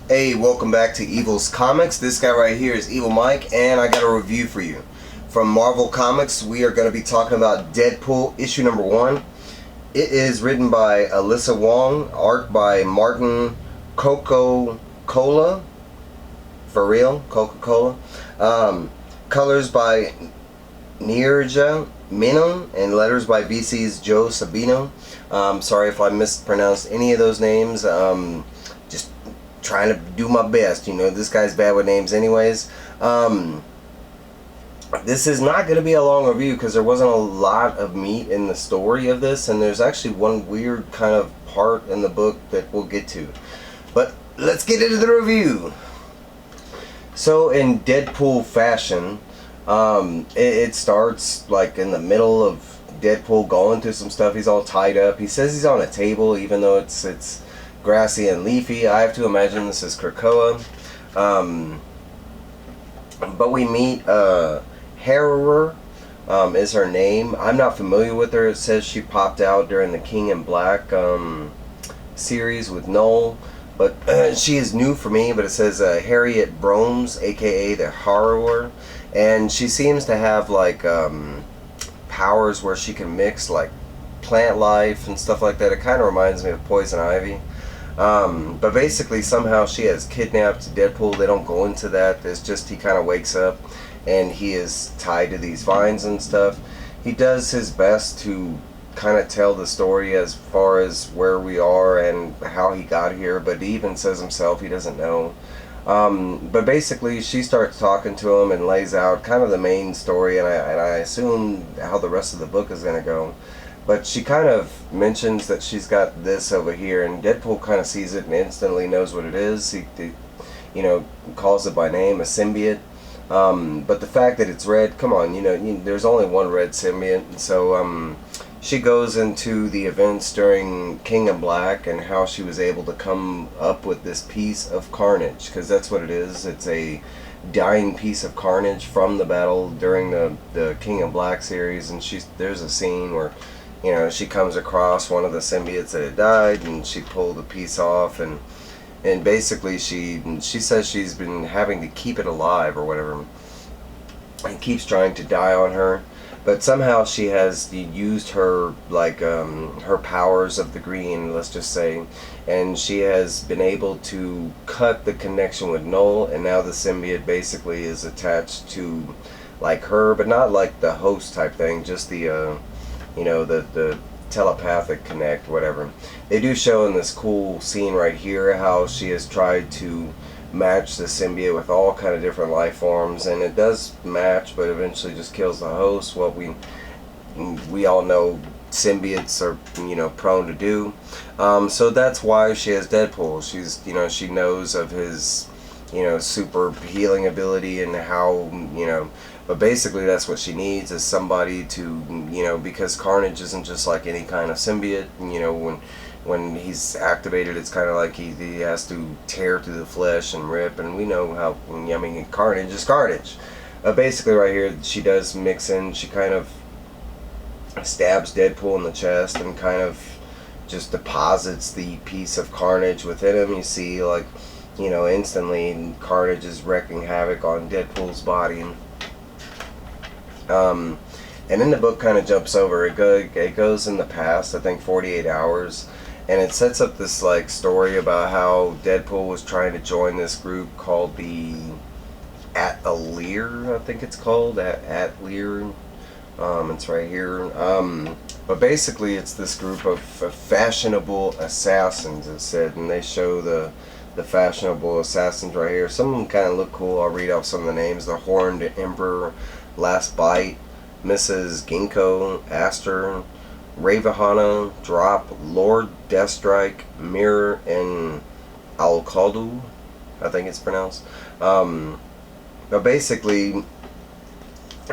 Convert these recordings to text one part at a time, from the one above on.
Hey, welcome back to Evil's Comics. This guy right here is Evil Mike, and I got a review for you. From Marvel Comics, we are going to be talking about Deadpool issue number 1. It is written by Alyssa Wong, art by Martin Coccolo, for real, Coca-Cola. Colors by Neeraj, Menon, and letters by VC's Joe Sabino. Sorry if I mispronounced any of those names. Just trying to do my best. You know, this guy's bad with names anyways. This is not going to be a long review because there wasn't a lot of meat in the story of this, and there's actually one weird kind of part in the book that we'll get to. But let's get into the review. So in Deadpool fashion, it starts like in the middle of Deadpool going through some stuff. He's all tied up. He says he's on a table even though it's grassy and leafy. I have to imagine this is Krakoa. But we meet Harrower is her name. I'm not familiar with her. It says she popped out during the King in Black series with Noel. But she is new for me. But it says Harriet Bromes, aka the Harrower. And she seems to have like powers where she can mix like plant life and stuff like that. It kind of reminds me of Poison Ivy. But basically somehow she has kidnapped Deadpool. They don't go into that. It's just he kind of wakes up and he is tied to these vines and stuff. He does his best to kind of tell the story as far as where we are and how he got here, but he even says himself he doesn't know. But basically she starts talking to him and lays out kind of the main story, and I assume how the rest of the book is going to go. But she kind of mentions that she's got this over here, and Deadpool kind of sees it and instantly knows what it is. He you know, calls it by name, a symbiote. But the fact that it's red, come on, there's only one red symbiote. So she goes into the events during King in Black and how she was able to come up with this piece of carnage, because that's what it is. It's a dying piece of carnage from the battle during the King in Black series, and there's a scene where she comes across one of the symbiotes that had died, and she pulled a piece off, and basically she says she's been having to keep it alive or whatever. It keeps trying to die on her, but somehow she has used her her powers of the green, let's just say, and she has been able to cut the connection with Noel, and now the symbiote basically is attached to like her, but not like the host type thing, just the the telepathic connect, whatever. They do show in this cool scene right here how she has tried to match the symbiote with all kind of different life forms, and it does match, but eventually just kills the host. What we all know symbiotes are prone to do. So that's why she has Deadpool. She's she knows of his super healing ability and how but basically that's what she needs, is somebody to because Carnage isn't just like any kind of symbiote. When he's activated, it's kind of like he has to tear through the flesh and rip, and we know how Carnage is Carnage. Basically right here she does mix in, she kind of stabs Deadpool in the chest and kind of just deposits the piece of Carnage within him. You see like instantly Carnage is wreaking havoc on Deadpool's body. And then the book kind of jumps over. It goes in the past, I think 48 hours, and it sets up this like story about how Deadpool was trying to join this group called the Atelier, I think it's called Atelier. It's right here. But basically it's this group of fashionable assassins, it said, and they show the fashionable assassins right here. Some of them kind of look cool. I'll read off some of the names. The Horned Emperor, Last Bite, Mrs. Ginkgo, Aster, Ravahana, Drop, Lord Deathstrike, Mirror, and Alcaldu, I think it's pronounced. But basically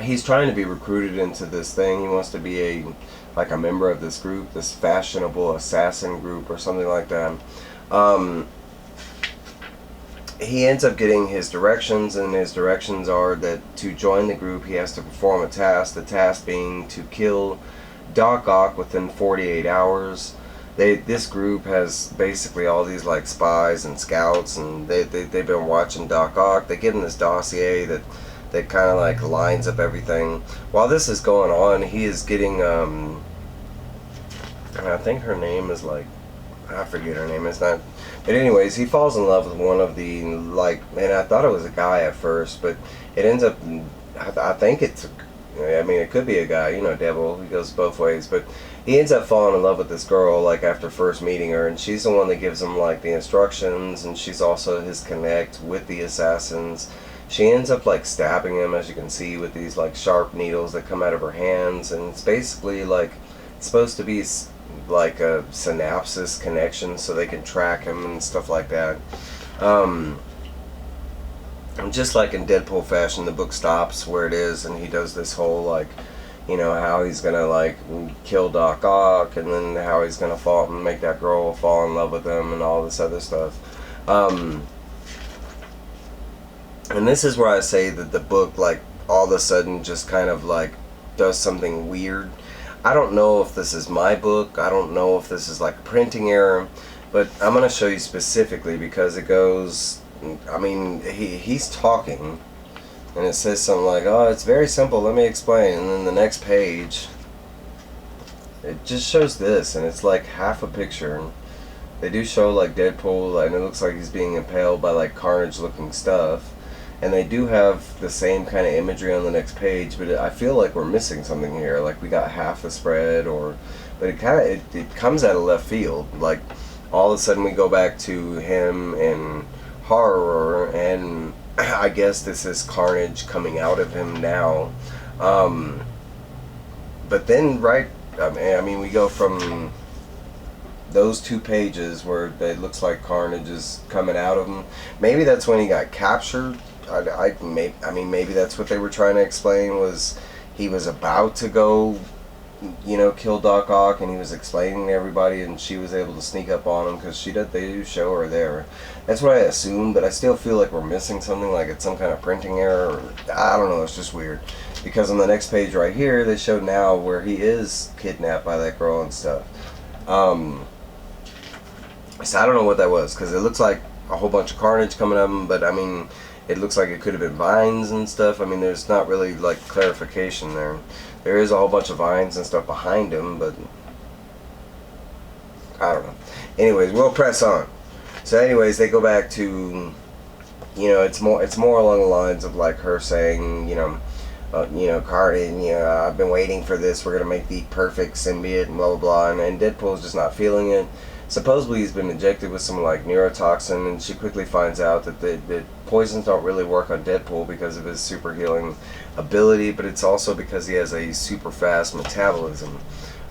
he's trying to be recruited into this thing. He wants to be a member of this group, this fashionable assassin group or something like that. He ends up getting his directions, and his directions are that to join the group he has to perform a task, the task being to kill Doc Ock within 48 hours. this group has basically all these like spies and scouts, and they've been watching Doc Ock. They give him this dossier that kind of like lines up everything. While this is going on, he is getting I think her name is like, I forget her name. It's not. But anyways, he falls in love with one of the, like, and I thought it was a guy at first, but it ends up, I think it's, I mean, it could be a guy, you know, devil, he goes both ways, but he ends up falling in love with this girl, like, after first meeting her, and she's the one that gives him, like, the instructions, and she's also his connect with the assassins. She ends up, like, stabbing him, as you can see, with these, like, sharp needles that come out of her hands, and it's basically, like, it's supposed to be like a synapses connection so they can track him and stuff like that. Just like in Deadpool fashion, the book stops where it is, and he does this whole, like, you know, how he's gonna, like, kill Doc Ock, and then how he's gonna fall and make that girl fall in love with him and all this other stuff. And this is where I say that the book, like, all of a sudden just kind of, like, does something weird. I don't know if this is my book. I don't know if this is like a printing error, but I'm going to show you specifically because it goes, I mean, he's talking, and it says something like, oh, it's very simple, let me explain, and then the next page, it just shows this, and it's like half a picture, and they do show like Deadpool, and it looks like he's being impaled by like carnage looking stuff. And they do have the same kind of imagery on the next page, but I feel like we're missing something here. Like we got half the spread, but it comes out of left field. Like all of a sudden we go back to him in horror, and I guess this is carnage coming out of him now. But then I mean we go from those 2 pages where it looks like carnage is coming out of him. Maybe that's when he got captured. I mean, maybe that's what they were trying to explain, was he was about to go, you know, kill Doc Ock, and he was explaining to everybody, and she was able to sneak up on him because they do show her there. That's what I assumed, but I still feel like we're missing something, like it's some kind of printing error, or, I don't know, it's just weird. Because on the next page right here, they show now where he is kidnapped by that girl and stuff. So I don't know what that was, because it looks like a whole bunch of carnage coming at him, but I mean, it looks like it could have been vines and stuff. I mean, there's not really like clarification there. There is a whole bunch of vines and stuff behind him, but I don't know. Anyways, we'll press on. So anyways, they go back to, you know, it's more along the lines of like her saying, you know, Carnage, you know, I've been waiting for this, we're gonna make the perfect symbiote and blah blah blah, and Deadpool's just not feeling it. Supposedly he's been injected with some like neurotoxin, and she quickly finds out that the poisons don't really work on Deadpool because of his super healing ability, but it's also because he has a super fast metabolism.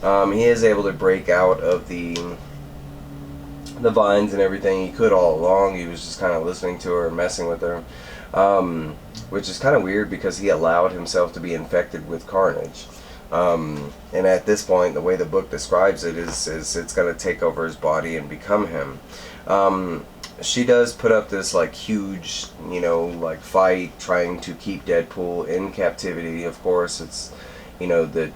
He is able to break out of the vines and everything. He could all along. He was just kind of listening to her and messing with her, which is kind of weird because he allowed himself to be infected with carnage. And at this point, the way the book describes it is it's going to take over his body and become him. She does put up this like huge, you know, like fight trying to keep Deadpool in captivity. Of course, it's, you know, that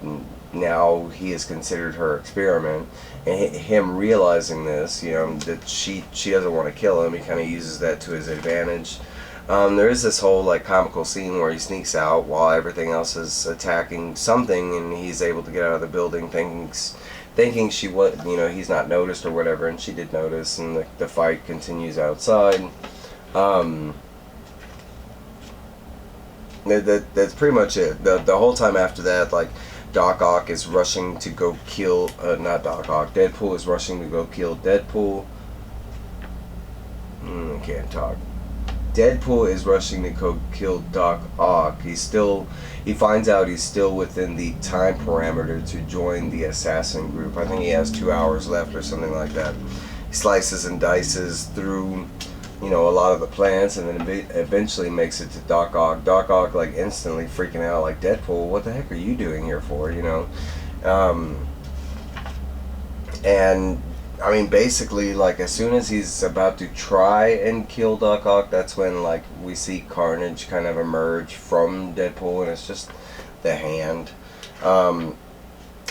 now he is considered her experiment, and him realizing this, you know, that she doesn't want to kill him, he kind of uses that to his advantage. There is this whole like comical scene where he sneaks out while everything else is attacking something, and he's able to get out of the building thinking she would, you know, he's not noticed or whatever, and she did notice, and the fight continues outside. That's pretty much it. The whole time after that, like, Doc Ock is rushing to go kill, not Doc Ock, Deadpool is rushing to go kill Deadpool. I can't talk. Deadpool is rushing to go kill Doc Ock. He finds out he's still within the time parameter to join the assassin group. I think he has 2 hours left or something like that. He slices and dices through, you know, a lot of the plants, and then eventually makes it to Doc Ock. Doc Ock, like, instantly freaking out, like, Deadpool, what the heck are you doing here for, you know? And I mean, basically, like, as soon as he's about to try and kill Doc Ock, that's when, like, we see carnage kind of emerge from Deadpool, and it's just the hand.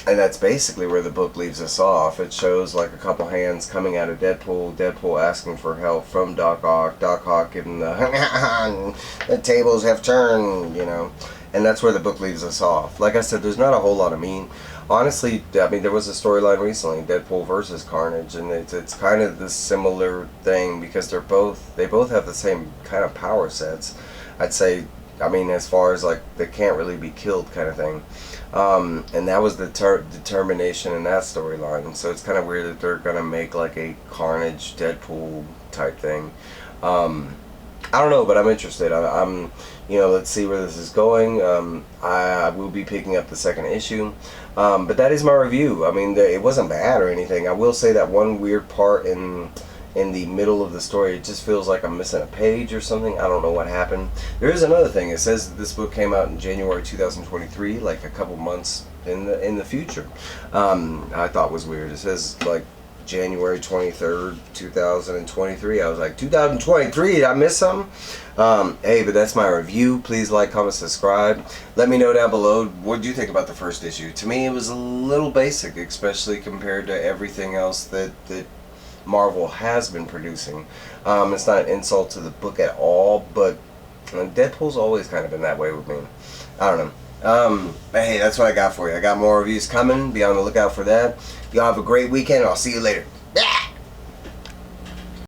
And that's basically where the book leaves us off. It shows like a couple hands coming out of Deadpool, Deadpool asking for help from Doc Ock giving the tables have turned, you know. And that's where the book leaves us off. Like I said, there's not a whole lot of honestly, I mean, there was a storyline recently, Deadpool versus Carnage, and it's kind of this similar thing because they both have the same kind of power sets. I'd say, I mean, as far as like they can't really be killed kind of thing. And that was the determination in that storyline. And so it's kind of weird that they're gonna make like a Carnage Deadpool type thing. I don't know, but I'm interested. I'm you know, let's see where this is going. I will be picking up the second issue. But that is my review. I mean, it wasn't bad or anything. I will say that one weird part in the middle of the story, it just feels like I'm missing a page or something. I don't know what happened. There is another thing. It says that this book came out in January 2023, like a couple months in the future. I thought was weird. It says like January 23rd, 2023. I was like, 2023, did I miss something? Hey, but that's my review. Please like, comment, subscribe. Let me know down below, what did you think about the first issue? To me, it was a little basic, especially compared to everything else that Marvel has been producing. It's not an insult to the book at all, but Deadpool's always kind of been that way with me. I don't know. But hey, that's what I got for you. I got more reviews coming. Be on the lookout for that. Y'all have a great weekend. I'll see you later.